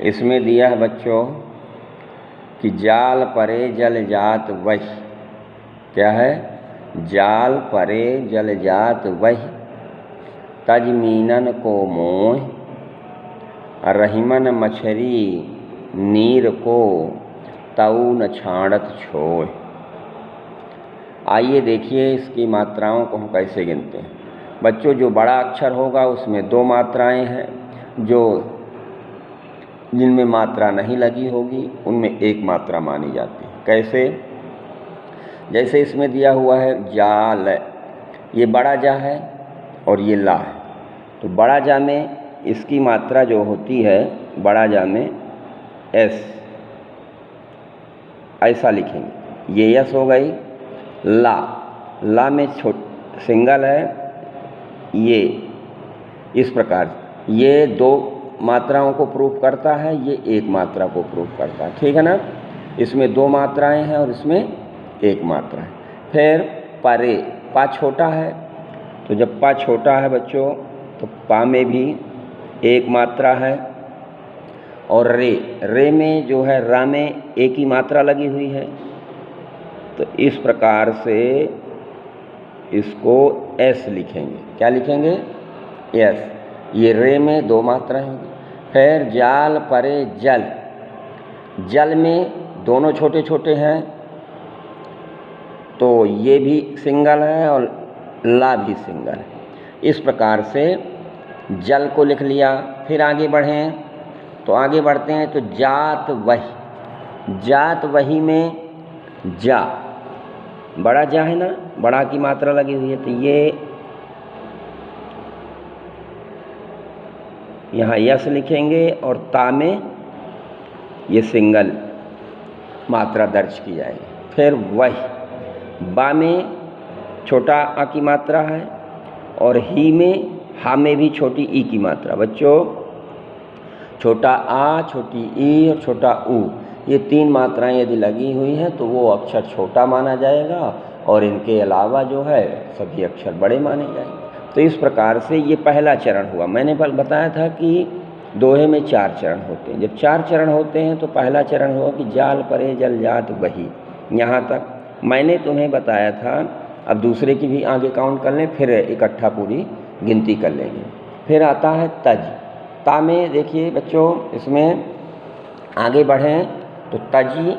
इसमें दिया है बच्चों कि जाल परे जल जात वही। क्या है? जाल परे जल जात वही, तज मीनन को मोह, रहीमन मछरी नीर को, तऊ न छाड़त छोय। आइए देखिए इसकी मात्राओं को हम कैसे गिनते हैं। बच्चों, जो बड़ा अक्षर होगा उसमें 2 मात्राएं हैं, जो जिनमें मात्रा नहीं लगी होगी उनमें 1 मात्रा मानी जाती है। कैसे? जैसे इसमें दिया हुआ है जाल, ये बड़ा जा है और ये ला है, तो बड़ा जा में इसकी मात्रा जो होती है, बड़ा जा में एस, ऐसा लिखेंगे। ये यस हो गई। ला में सिंगल है, ये इस प्रकार ये 2 मात्राओं को प्रूफ करता है, ये 1 मात्रा को प्रूफ करता है। ठीक है ना? इसमें 2 मात्राएं हैं और इसमें 1 मात्रा है। फिर परे, पा छोटा है, तो जब पा छोटा है बच्चों तो पा में भी 1 मात्रा है। और रे में जो है रा में 1 ही मात्रा लगी हुई है, तो इस प्रकार से इसको एस लिखेंगे। क्या लिखेंगे? एस। ये रे में 2 मात्राएं होंगी। फिर जाल परे जल, जल में दोनों छोटे छोटे हैं, तो ये भी सिंगल है और ला भी सिंगल है। इस प्रकार से जल को लिख लिया। फिर आगे बढ़ें, तो आगे बढ़ते हैं तो जात वही, जात वही में जा, बड़ा जा है ना, बड़ा की मात्रा लगी हुई है, तो ये यहाँ यस लिखेंगे और ता में ये सिंगल मात्रा दर्ज की जाएगी। फिर वही, बा में छोटा आ की मात्रा है और ही में, हा में भी छोटी ई की मात्रा। बच्चों, छोटा आ, छोटी ई और छोटा ऊ, ये 3 मात्राएं यदि लगी हुई हैं तो वो अक्षर छोटा माना जाएगा और इनके अलावा जो है सभी अक्षर बड़े माने जाएंगे। तो इस प्रकार से ये पहला चरण हुआ। मैंने बताया था कि दोहे में 4 चरण होते हैं। जब 4 चरण होते हैं तो पहला चरण हुआ कि जाल परे जल जात वही, यहाँ तक मैंने तुम्हें बताया था। अब दूसरे की भी आगे काउंट कर लें, फिर इकट्ठा पूरी गिनती कर लेंगे। फिर आता है तज। ता में देखिए बच्चों, इसमें आगे बढ़ें तो तजी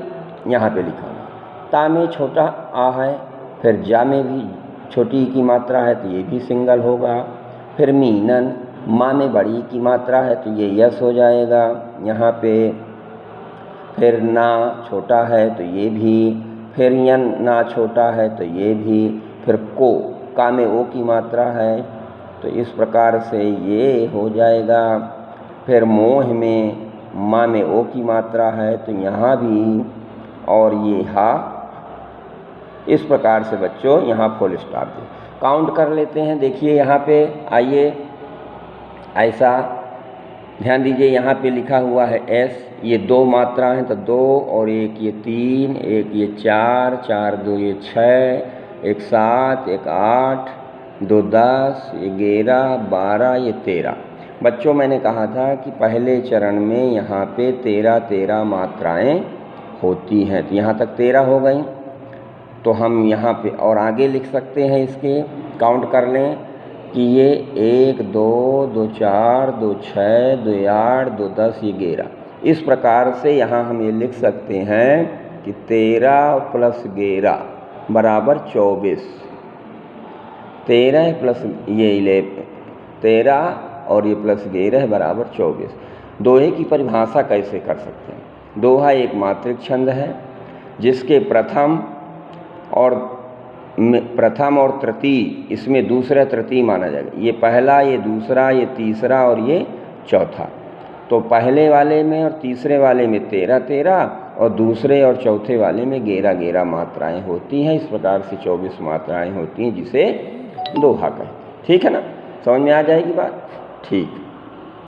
यहाँ पे लिखा है। ता में छोटा आ है, फिर जा में भी छोटी की मात्रा है तो ये भी सिंगल होगा। फिर मीनन, माँ में बड़ी की मात्रा है तो ये यस हो जाएगा यहाँ पे। फिर ना छोटा है तो ये भी, फिर यन ना छोटा है तो ये भी, फिर को, का में ओ की मात्रा है तो इस प्रकार से ये हो जाएगा। फिर मोह में माँ में ओ की मात्रा है तो यहाँ भी, और ये हा। इस प्रकार से बच्चों यहाँ फुल स्टॉप दे। काउंट कर लेते हैं। देखिए यहाँ पे आइए, ऐसा ध्यान दीजिए, यहाँ पे लिखा हुआ है एस, ये 2 मात्रा हैं तो 2 और 1 ये 3, 1 ये 4, 4 2 ये 6, 1 7, 1 8, 2 10, 11, 12, ये 13। बच्चों, मैंने कहा था कि पहले चरण में यहाँ पे 13 मात्राएं होती हैं, तो यहाँ तक 13 हो गई। तो हम यहाँ पे और आगे लिख सकते हैं, इसके काउंट कर लें कि ये 1 2 2 4 2 6 2 8 2 10, ये 11। इस प्रकार से यहाँ हम ये लिख सकते हैं कि 13 + 11 बराबर 24। 13 प्लस ये 13 और ये प्लस 11 बराबर 24। दोहे की परिभाषा कैसे कर सकते हैं? दोहा एक मात्रिक छंद है जिसके प्रथम और तृतीय, इसमें दूसरा तृतीय माना जाएगा। ये पहला, ये दूसरा, ये तीसरा और ये चौथा। तो पहले वाले में और तीसरे वाले में 13 और दूसरे और चौथे वाले में 11 मात्राएं होती हैं। इस प्रकार से 24 मात्राएं होती हैं, जिसे दोहा कहते हैं। ठीक है ना? समझ में आ जाएगी बात? ठीक।